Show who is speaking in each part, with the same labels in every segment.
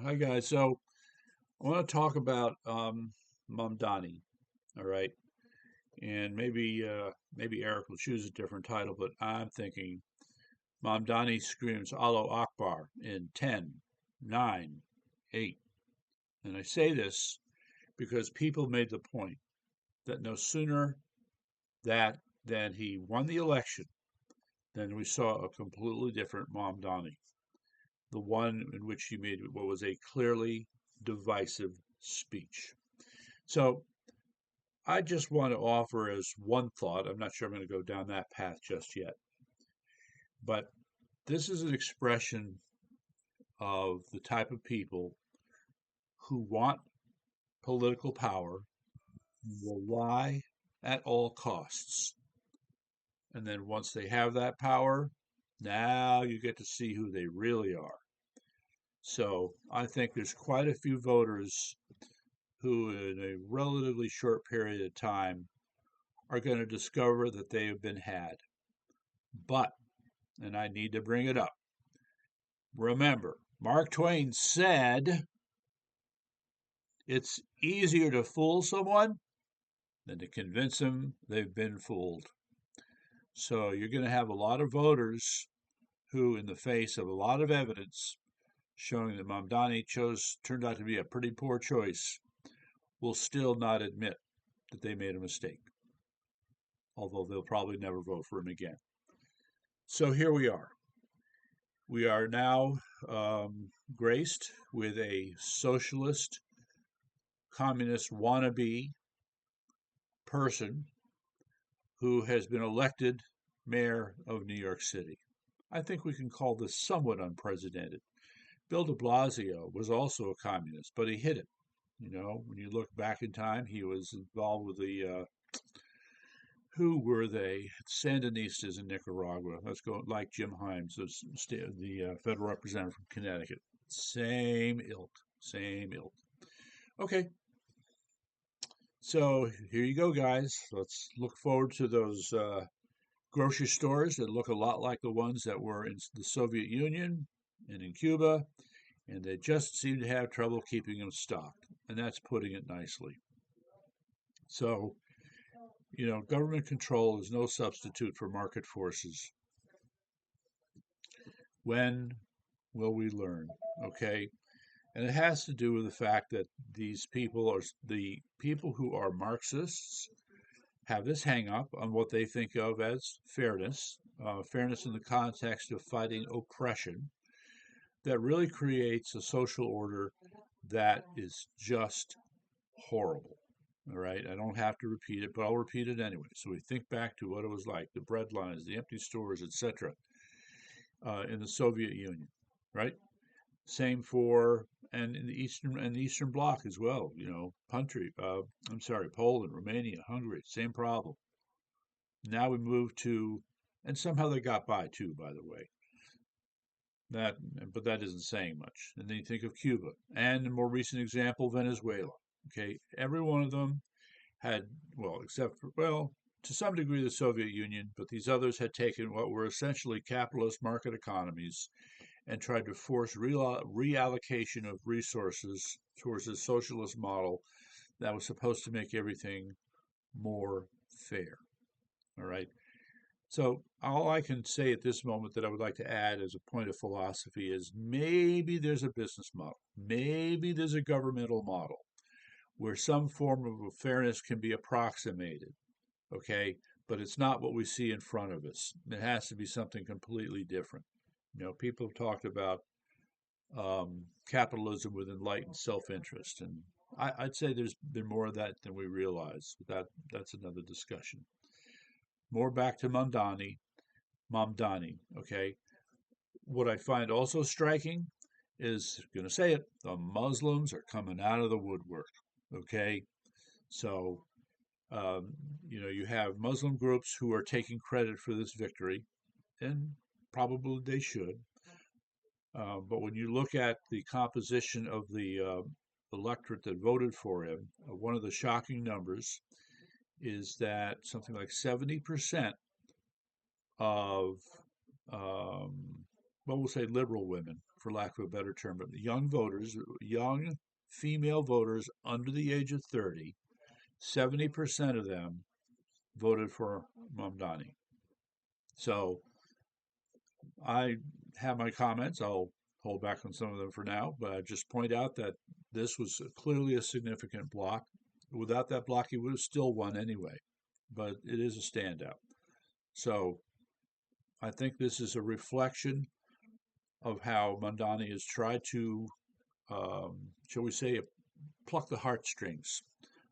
Speaker 1: Hi guys. So I want to talk about Mamdani. All right, and maybe Eric will choose a different title, but I'm thinking Mamdani screams Allahu Akbar in 10, 9, 8. And I say this because people made the point that no sooner that than he won the election, than we saw a completely different Mamdani, the one in which he made what was a clearly divisive speech. So I just want to offer as one thought. I'm not sure I'm going to go down that path just yet, but this is an expression of the type of people who want political power, will lie at all costs. And then once they have that power, now you get to see who they really are. So I think there's quite a few voters who, in a relatively short period of time, are going to discover that they have been had. But, and I need to bring it up, remember, Mark Twain said it's easier to fool someone than to convince them they've been fooled. So you're going to have a lot of voters who, in the face of a lot of evidence showing that Mamdani turned out to be a pretty poor choice, will still not admit that they made a mistake, although they'll probably never vote for him again. So here we are. We are now graced with a socialist, communist wannabe person who has been elected mayor of New York City. I think we can call this somewhat unprecedented. Bill de Blasio was also a communist, but he hid it. When you look back in time, he was involved with who were they? Sandinistas in Nicaragua. Let's go like Jim Himes, the federal representative from Connecticut. Same ilk, same ilk. Okay, so here you go, guys. Let's look forward to those grocery stores that look a lot like the ones that were in the Soviet Union and in Cuba, and they just seem to have trouble keeping them stocked. And that's putting it nicely. So, government control is no substitute for market forces. When will we learn? Okay. And it has to do with the fact that the people who are Marxists have this hang up on what they think of as fairness, fairness in the context of fighting oppression, that really creates a social order that is just horrible. All right, I don't have to repeat it, but I'll repeat it anyway. So we think back to what it was like, the bread lines, the empty stores, etc., in the Soviet Union, right? Same for and in the Eastern Bloc as well. Poland, Romania, Hungary, same problem. Now we move to, and somehow they got by too, by the way. That, but that isn't saying much. And then you think of Cuba, and a more recent example, Venezuela. Okay, every one of them had, well, except for, well, to some degree, the Soviet Union, but these others had taken what were essentially capitalist market economies and tried to force reallocation of resources towards a socialist model that was supposed to make everything more fair. All right. So, all I can say at this moment that I would like to add as a point of philosophy is maybe there's a business model, maybe there's a governmental model where some form of fairness can be approximated, okay? But it's not what we see in front of us. It has to be something completely different. People have talked about capitalism with enlightened self-interest, and I'd say there's been more of that than we realize. That's another discussion. More back to Mamdani. Okay, what I find also striking is going to say it: the Muslims are coming out of the woodwork. Okay, so you have Muslim groups who are taking credit for this victory, and probably they should. But when you look at the composition of the electorate that voted for him, one of the shocking numbers is that something like 70% of, we'll say liberal women, for lack of a better term, but young voters, young female voters under the age of 30, 70% of them voted for Mamdani. So I have my comments. I'll hold back on some of them for now, but I just point out that this was clearly a significant block. Without that block, he would have still won anyway, but it is a standout. So I think this is a reflection of how Mamdani has tried to, shall we say, pluck the heartstrings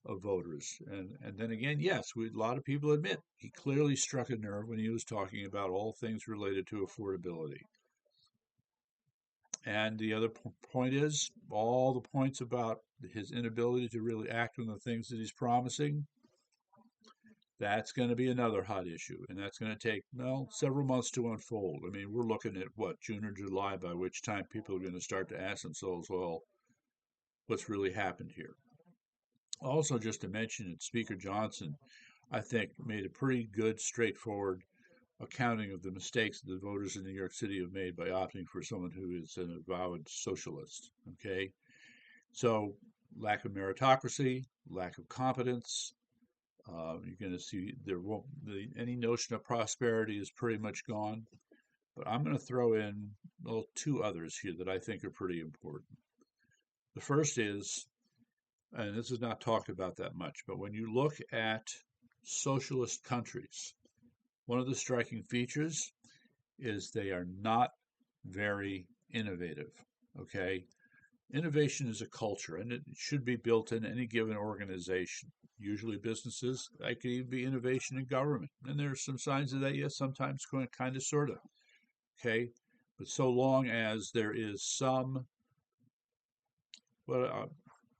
Speaker 1: of voters. And then again, yes, a lot of people admit he clearly struck a nerve when he was talking about all things related to affordability. And the other point is all the points about his inability to really act on the things that he's promising. That's going to be another hot issue, and that's going to take, well, several months to unfold. I mean, we're looking at what, June or July, by which time people are going to start to ask themselves, well, what's really happened here? Also, just to mention that Speaker Johnson, I think, made a pretty good, straightforward accounting of the mistakes that the voters in New York City have made by opting for someone who is an avowed socialist. Okay, so lack of meritocracy, lack of competence. You're going to see there won't any notion of prosperity is pretty much gone. But I'm going to throw in, well, two others here that I think are pretty important. The first is, and this is not talked about that much, but when you look at socialist countries, one of the striking features is they are not very innovative. Okay? Innovation is a culture, and it should be built in any given organization. Usually, businesses, that could even be innovation in government. And there are some signs of that, yes, sometimes kind of, sort of. Okay? But so long as there is some, well,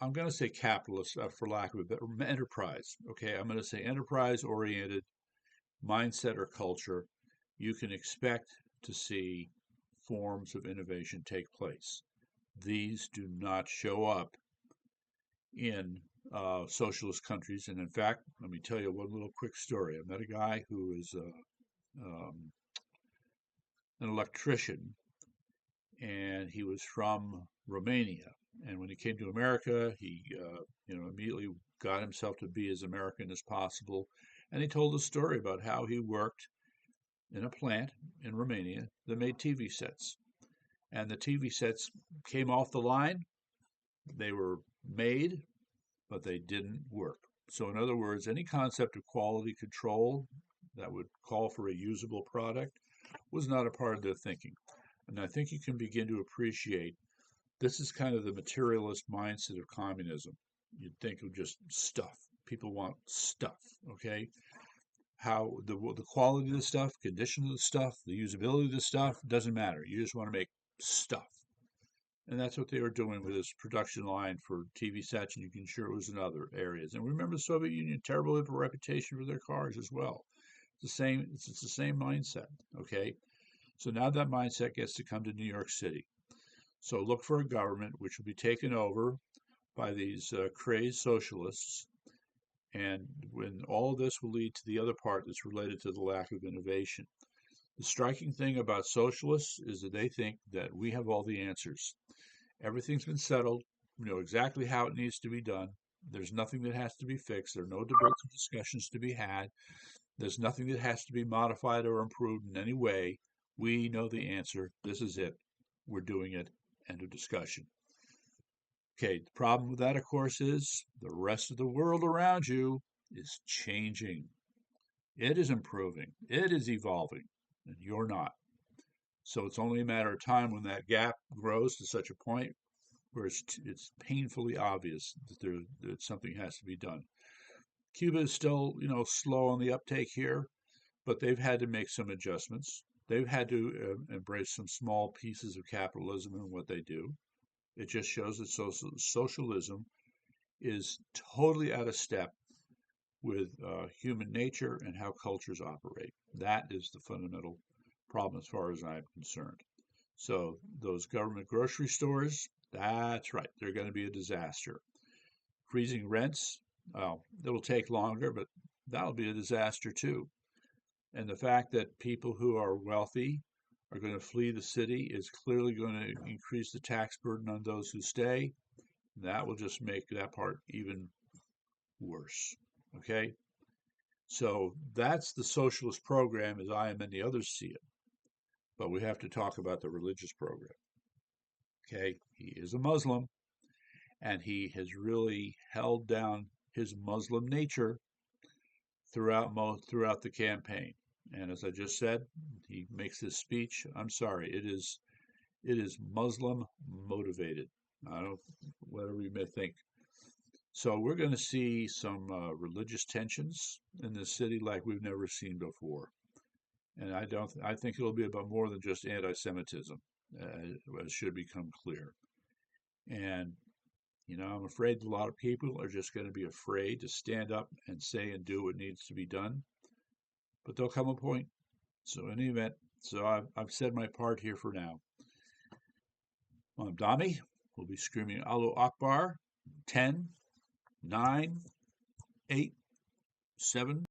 Speaker 1: I'm going to say capitalist, for lack of a better, enterprise. Okay? I'm going to say enterprise oriented mindset or culture, you can expect to see forms of innovation take place. These do not show up in socialist countries. And in fact, let me tell you one little quick story. I met a guy who is an electrician, and he was from Romania. And when he came to America, he immediately got himself to be as American as possible. And he told a story about how he worked in a plant in Romania that made TV sets. And the TV sets came off the line. They were made, but they didn't work. So, in other words, any concept of quality control that would call for a usable product was not a part of their thinking. And I think you can begin to appreciate this is kind of the materialist mindset of communism. You'd think of just stuff. People want stuff, okay? How the quality of the stuff, condition of the stuff, the usability of the stuff doesn't matter. You just want to make stuff. And that's what they were doing with this production line for TV sets, and you can sure it was in other areas. And remember the Soviet Union, terrible reputation for their cars as well. It's the same mindset, okay? So now that mindset gets to come to New York City. So look for a government which will be taken over by these crazed socialists. And when all of this will lead to the other part that's related to the lack of innovation. The striking thing about socialists is that they think that we have all the answers. Everything's been settled. We know exactly how it needs to be done. There's nothing that has to be fixed. There are no debates or discussions to be had. There's nothing that has to be modified or improved in any way. We know the answer. This is it. We're doing it. End of discussion. Okay, the problem with that, of course, is the rest of the world around you is changing. It is improving. It is evolving, and you're not. So it's only a matter of time when that gap grows to such a point where it's painfully obvious that something has to be done. Cuba is still, slow on the uptake here, but they've had to make some adjustments. They've had to embrace some small pieces of capitalism in what they do. It just shows that socialism is totally out of step with human nature and how cultures operate. That is the fundamental problem as far as I'm concerned. So those government grocery stores, that's right, they're going to be a disaster. Freezing rents, well, it'll take longer, but that'll be a disaster too. And the fact that people who are wealthy are going to flee the city. It's clearly going to increase the tax burden on those who stay. That will just make that part even worse. Okay? So that's the socialist program as I and many others see it. But we have to talk about the religious program. Okay? He is a Muslim, and he has really held down his Muslim nature throughout the campaign. And as I just said, he makes this speech. I'm sorry, it is Muslim motivated. I don't, whatever you may think. So we're going to see some religious tensions in this city like we've never seen before. And I think it'll be about more than just anti-Semitism, as should become clear. And I'm afraid a lot of people are just going to be afraid to stand up and say and do what needs to be done. But there'll come a point. So in any event, I've said my part here for now. Mamdani will be screaming Alllu Akbar, 10, 9, 8, 7,